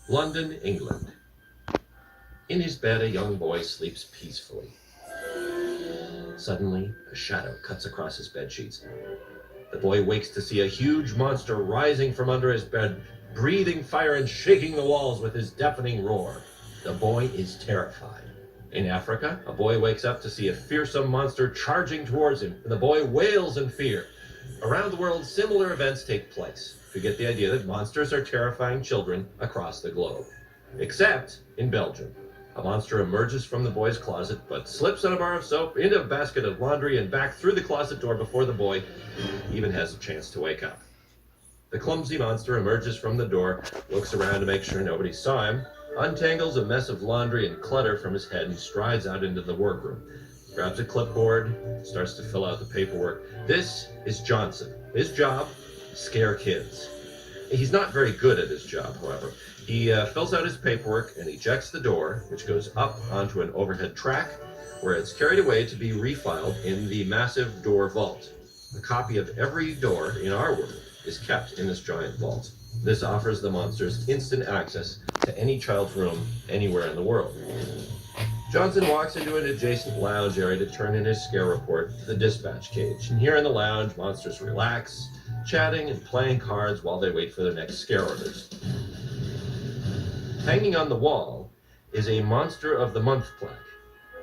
London, England. In his bed, a young boy sleeps peacefully. Suddenly, a shadow cuts across his bedsheets. The boy wakes to see a huge monster rising from under his bed, breathing fire and shaking the walls with his deafening roar. The boy is terrified. In Africa, a boy wakes up to see a fearsome monster charging towards him, and the boy wails in fear. Around the world, similar events take place. You get the idea that monsters are terrifying children across the globe. Except in Belgium. A monster emerges from the boy's closet, but slips on a bar of soap, into a basket of laundry, and back through the closet door before the boy even has a chance to wake up. The clumsy monster emerges from the door, looks around to make sure nobody saw him, untangles a mess of laundry and clutter from his head, and strides out into the workroom. Grabs a clipboard, starts to fill out the paperwork. This is Johnson. His job, scare kids. He's not very good at his job, however. He fills out his paperwork and ejects the door, which goes up onto an overhead track, where it's carried away to be refiled in the massive door vault. A copy of every door in our world is kept in this giant vault. This offers the monsters instant access to any child's room anywhere in the world. Johnson walks into an adjacent lounge area to turn in his scare report to the dispatch cage. And here in the lounge, monsters relax, chatting and playing cards while they wait for their next scare orders. Hanging on the wall is a Monster of the Month plaque.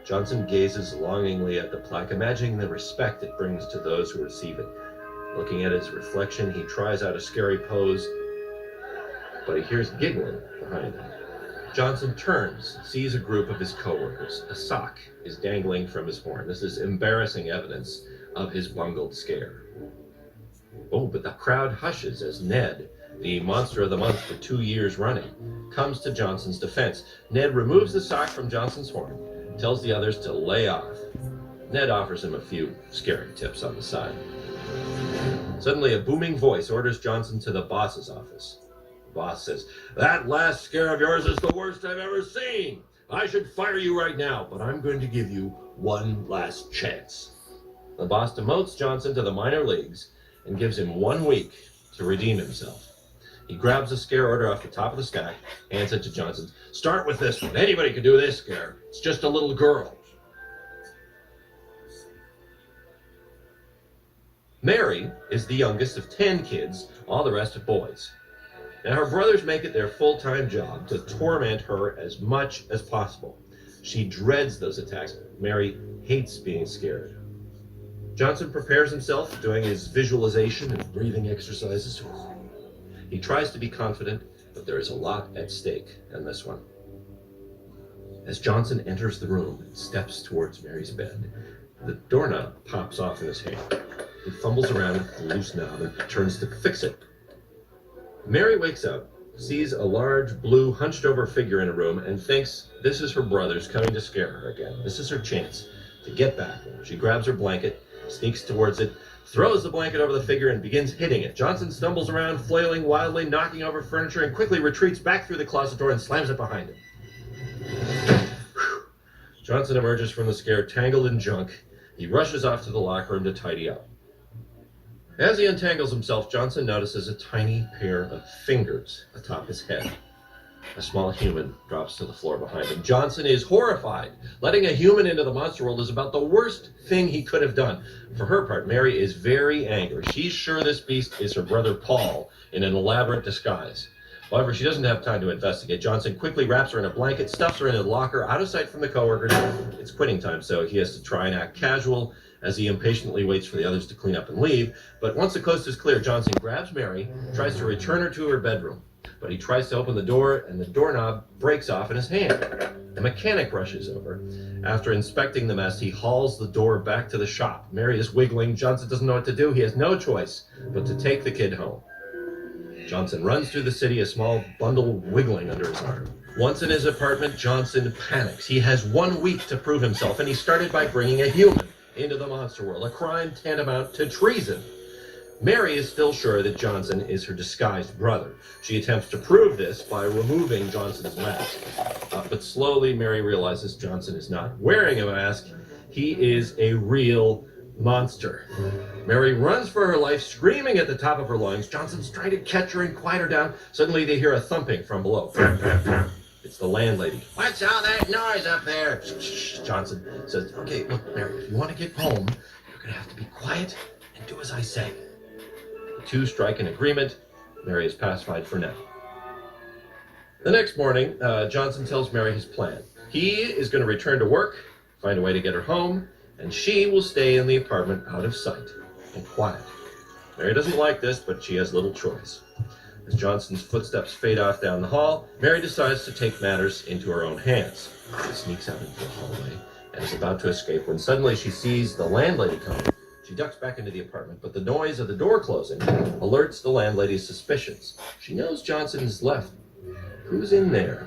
Johnson gazes longingly at the plaque, imagining the respect it brings to those who receive it. Looking at his reflection, he tries out a scary pose, but he hears giggling behind him. Johnson turns, sees a group of his co-workers. A sock is dangling from his horn. This is embarrassing evidence of his bungled scare. Oh, but the crowd hushes as Ned, the Monster of the Month for 2 years running, comes to Johnson's defense. Ned removes the sock from Johnson's horn, tells the others to lay off. Ned offers him a few scary tips on the side. Suddenly, a booming voice orders Johnson to the boss's office. The boss says, "That last scare of yours is the worst I've ever seen. I should fire you right now, but I'm going to give you one last chance." The boss demotes Johnson to the minor leagues and gives him 1 week to redeem himself. He grabs a scare order off the top of the stack, hands it to Johnson. "Start with this one. Anybody can do this scare. It's just a little girl." Mary is the youngest of 10 kids, all the rest are boys. Now, her brothers make it their full-time job to torment her as much as possible. She dreads those attacks. Mary hates being scared. Johnson prepares himself, doing his visualization and breathing exercises. He tries to be confident, but there is a lot at stake in this one. As Johnson enters the room and steps towards Mary's bed, the doorknob pops off in his hand. He fumbles around with the loose knob and turns to fix it. Mary wakes up, sees a large, blue, hunched-over figure in a room, and thinks this is her brothers coming to scare her again. This is her chance to get back. She grabs her blanket, sneaks towards it, throws the blanket over the figure, and begins hitting it. Johnson stumbles around, flailing wildly, knocking over furniture, and quickly retreats back through the closet door and slams it behind him. Johnson emerges from the scare tangled in junk. He rushes off to the locker room to tidy up. As he untangles himself, Johnson notices a tiny pair of fingers atop his head. A small human drops to the floor behind him. Johnson is horrified. Letting a human into the monster world is about the worst thing he could have done. For her part, Mary is very angry. She's sure this beast is her brother Paul in an elaborate disguise. However, she doesn't have time to investigate. Johnson quickly wraps her in a blanket, stuffs her in a locker, out of sight from the coworkers. It's quitting time, so he has to try and act casual as he impatiently waits for the others to clean up and leave. But once the coast is clear, Johnson grabs Mary, tries to return her to her bedroom. But he tries to open the door, and the doorknob breaks off in his hand. A mechanic rushes over. After inspecting the mess, he hauls the door back to the shop. Mary is wiggling. Johnson doesn't know what to do. He has no choice but to take the kid home. Johnson runs through the city, a small bundle wiggling under his arm. Once in his apartment, Johnson panics. He has 1 week to prove himself, and he started by bringing a human into the monster world, a crime tantamount to treason. Mary is still sure that Johnson is her disguised brother. She attempts to prove this by removing Johnson's mask. But slowly, Mary realizes Johnson is not wearing a mask. He is a real monster. Mary runs for her life, screaming at the top of her lungs. Johnson's trying to catch her and quiet her down. Suddenly they hear a thumping from below. It's the landlady. What's all that noise up there? Shh, Johnson says, okay, look, Mary, if you want to get home, you're going to have to be quiet and do as I say. The two strike an agreement. Mary is pacified for now. The next morning, Johnson tells Mary his plan. He is going to return to work, find a way to get her home, and she will stay in the apartment out of sight and quiet. Mary doesn't like this, but she has little choice. As Johnson's footsteps fade off down the hall, Mary decides to take matters into her own hands. She sneaks out into the hallway and is about to escape when suddenly she sees the landlady coming. She ducks back into the apartment, but the noise of the door closing alerts the landlady's suspicions. She knows Johnson is left. Who's in there?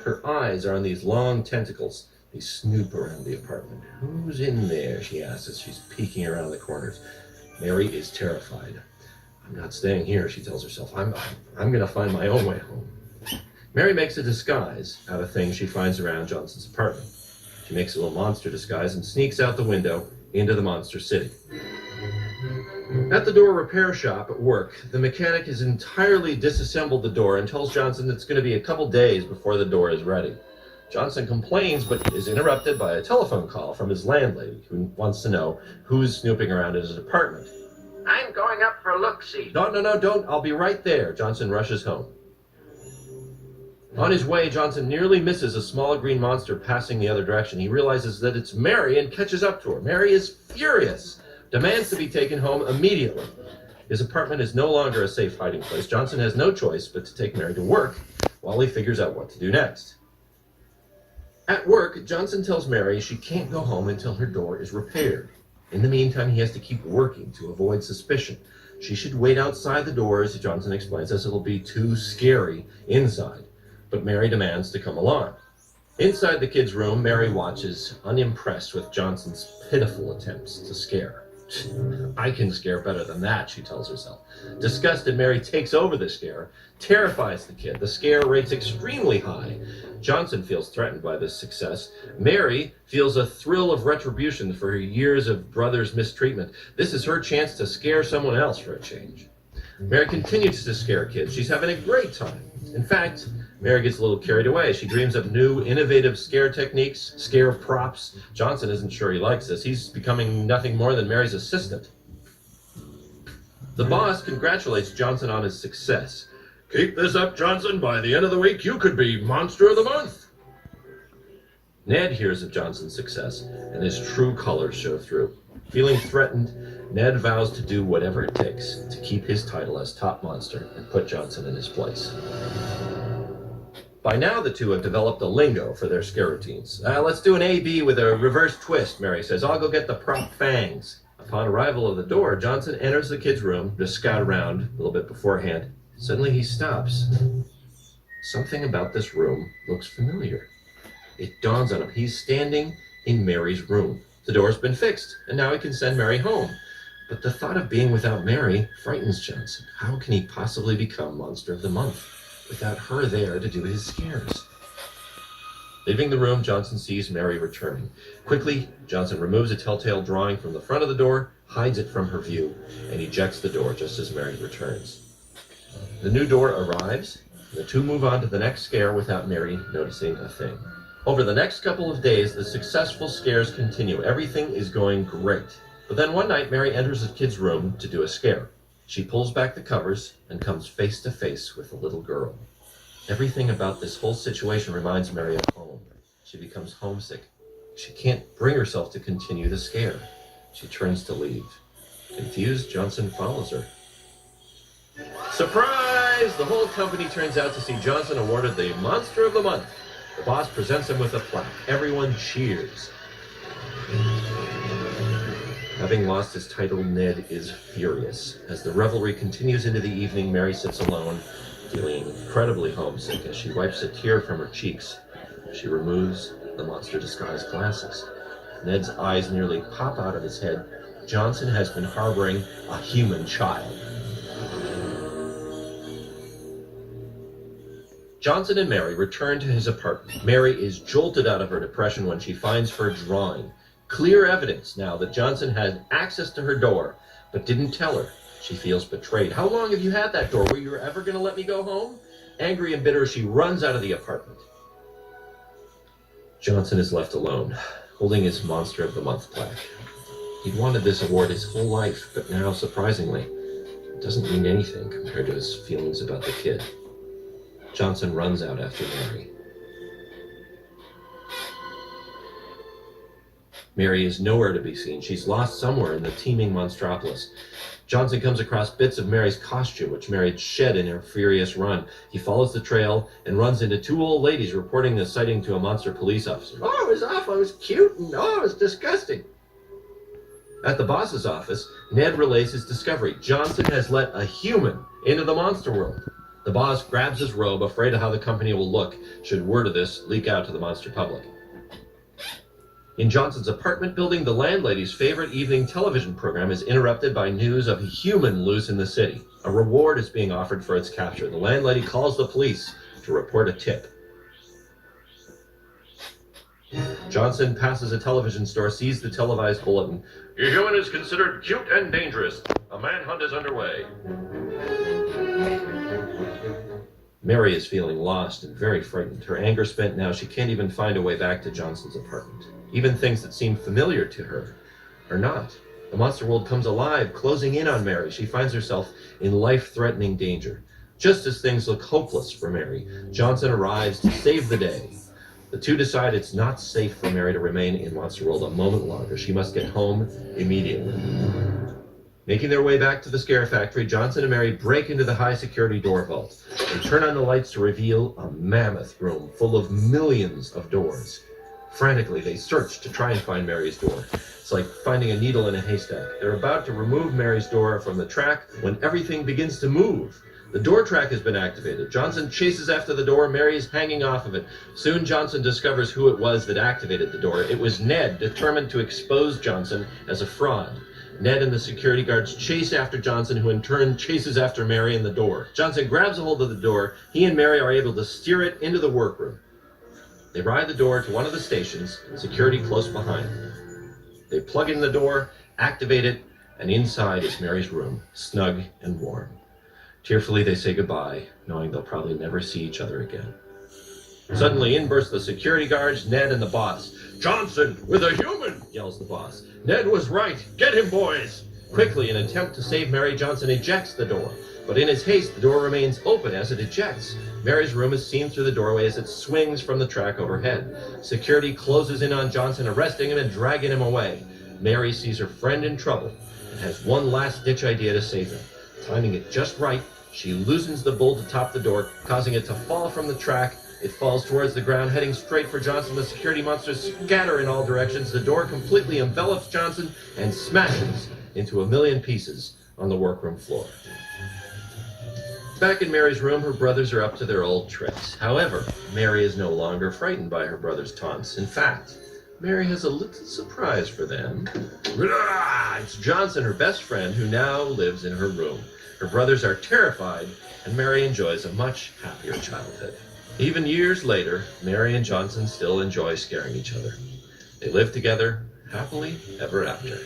Her eyes are on these long tentacles. They snoop around the apartment. Who's in there? She asks as she's peeking around the corners. Mary is terrified. I'm not staying here, she tells herself. I'm going to find my own way home. Mary makes a disguise out of things she finds around Johnson's apartment. She makes a little monster disguise and sneaks out the window into the monster city. At the door repair shop at work, the mechanic has entirely disassembled the door and tells Johnson it's going to be a couple days before the door is ready. Johnson complains, but is interrupted by a telephone call from his landlady, who wants to know who's snooping around in his apartment. I'm going up for a look-see. No, don't. I'll be right there. Johnson rushes home. On his way, Johnson nearly misses a small green monster passing the other direction. He realizes that it's Mary and catches up to her. Mary is furious, demands to be taken home immediately. His apartment is no longer a safe hiding place. Johnson has no choice but to take Mary to work while he figures out what to do next. At work, Johnson tells Mary she can't go home until her door is repaired. In the meantime, he has to keep working to avoid suspicion. She should wait outside the doors, Johnson explains, as it'll be too scary inside. But Mary demands to come along. Inside the kids' room, Mary watches, unimpressed with Johnson's pitiful attempts to scare. I can scare better than that, she tells herself. Disgusted, Mary takes over the scare, terrifies the kid. The scare rates extremely high. Johnson feels threatened by this success. Mary feels a thrill of retribution for her years of brother's mistreatment. This is her chance to scare someone else for a change. Mary continues to scare kids. She's having a great time. In fact, Mary gets a little carried away. She dreams of new, innovative scare techniques, scare props. Johnson isn't sure he likes this. He's becoming nothing more than Mary's assistant. The boss congratulates Johnson on his success. Keep this up, Johnson. By the end of the week, you could be Monster of the Month. Ned hears of Johnson's success, and his true colors show through. Feeling threatened, Ned vows to do whatever it takes to keep his title as top monster and put Johnson in his place. By now, the two have developed a lingo for their scare routines. Let's do an A-B with a reverse twist, Mary says. I'll go get the prop fangs. Upon arrival of the door, Johnson enters the kid's room to scout around a little bit beforehand. Suddenly he stops. Something about this room looks familiar. It dawns on him. He's standing in Mary's room. The door's been fixed, and now he can send Mary home. But the thought of being without Mary frightens Johnson. How can he possibly become Monster of the Month without her there to do his scares? Leaving the room, Johnson sees Mary returning. Quickly, Johnson removes a telltale drawing from the front of the door, hides it from her view, and ejects the door just as Mary returns. The new door arrives, and the two move on to the next scare without Mary noticing a thing. Over the next couple of days, the successful scares continue. Everything is going great. But then one night, Mary enters the kid's room to do a scare. She pulls back the covers and comes face to face with a little girl. Everything about this whole situation reminds Mary of home. She becomes homesick. She can't bring herself to continue the scare. She turns to leave. Confused, Johnson follows her. Surprise! The whole company turns out to see Johnson awarded the Monster of the Month. The boss presents him with a plaque. Everyone cheers. Having lost his title, Ned is furious. As the revelry continues into the evening, Mary sits alone, feeling incredibly homesick. As she wipes a tear from her cheeks, she removes the monster disguise glasses. Ned's eyes nearly pop out of his head. Johnson has been harboring a human child. Johnson and Mary return to his apartment. Mary is jolted out of her depression when she finds her drawing Clear evidence now that Johnson had access to her door, but didn't tell her. She feels betrayed. How long have you had that door? Were you ever going to let me go home? Angry and bitter, she runs out of the apartment. Johnson is left alone, holding his Monster of the Month plaque. He'd wanted this award his whole life, but now, surprisingly, it doesn't mean anything compared to his feelings about the kid. Johnson runs out after Mary. Mary is nowhere to be seen. She's lost somewhere in the teeming monstropolis. Johnson comes across bits of Mary's costume, which Mary had shed in her furious run. He follows the trail and runs into two old ladies reporting the sighting to a monster police officer. Oh, it was awful. It was cute. And oh, it was disgusting. At the boss's office, Ned relays his discovery. Johnson has let a human into the monster world. The boss grabs his robe, afraid of how the company will look should word of this leak out to the monster public. In Johnson's apartment building, the landlady's favorite evening television program is interrupted by news of a human loose in the city. A reward is being offered for its capture. The landlady calls the police to report a tip. Johnson passes a television store, sees the televised bulletin. Your human is considered cute and dangerous. A manhunt is underway. Mary is feeling lost and very frightened. Her anger spent now, she can't even find a way back to Johnson's apartment. Even things that seem familiar to her are not. The monster world comes alive, closing in on Mary. She finds herself in life-threatening danger. Just as things look hopeless for Mary, Johnson arrives to save the day. The two decide it's not safe for Mary to remain in Monster World a moment longer. She must get home immediately. Making their way back to the Scare Factory, Johnson and Mary break into the high-security door vault. They turn on the lights to reveal a mammoth room full of millions of doors. Frantically, they search to try and find Mary's door. It's like finding a needle in a haystack. They're about to remove Mary's door from the track when everything begins to move. The door track has been activated. Johnson chases after the door. Mary is hanging off of it. Soon Johnson discovers who it was that activated the door. It was Ned, determined to expose Johnson as a fraud. Ned and the security guards chase after Johnson, who in turn chases after Mary and the door. Johnson grabs a hold of the door. He and Mary are able to steer it into the workroom. They ride the door to one of the stations, security close behind. They plug in the door, activate it, and inside is Mary's room, snug and warm. Tearfully, they say goodbye, knowing they'll probably never see each other again. Suddenly, in burst the security guards, Ned and the boss. Johnson, with a human, yells the boss. Ned was right. Get him, boys. Quickly, in an attempt to save Mary, Johnson ejects the door. But in his haste, the door remains open as it ejects. Mary's room is seen through the doorway as it swings from the track overhead. Security closes in on Johnson, arresting him and dragging him away. Mary sees her friend in trouble and has one last-ditch idea to save him. Timing it just right, she loosens the bolt atop the door, causing it to fall from the track. It falls towards the ground, heading straight for Johnson. The security monsters scatter in all directions. The door completely envelops Johnson and smashes into a million pieces on the workroom floor. Back in Mary's room, her brothers are up to their old tricks. However, Mary is no longer frightened by her brother's taunts. In fact, Mary has a little surprise for them. It's Johnson, her best friend, who now lives in her room. Her brothers are terrified, and Mary enjoys a much happier childhood. Even years later, Mary and Johnson still enjoy scaring each other. They live together, happily ever after.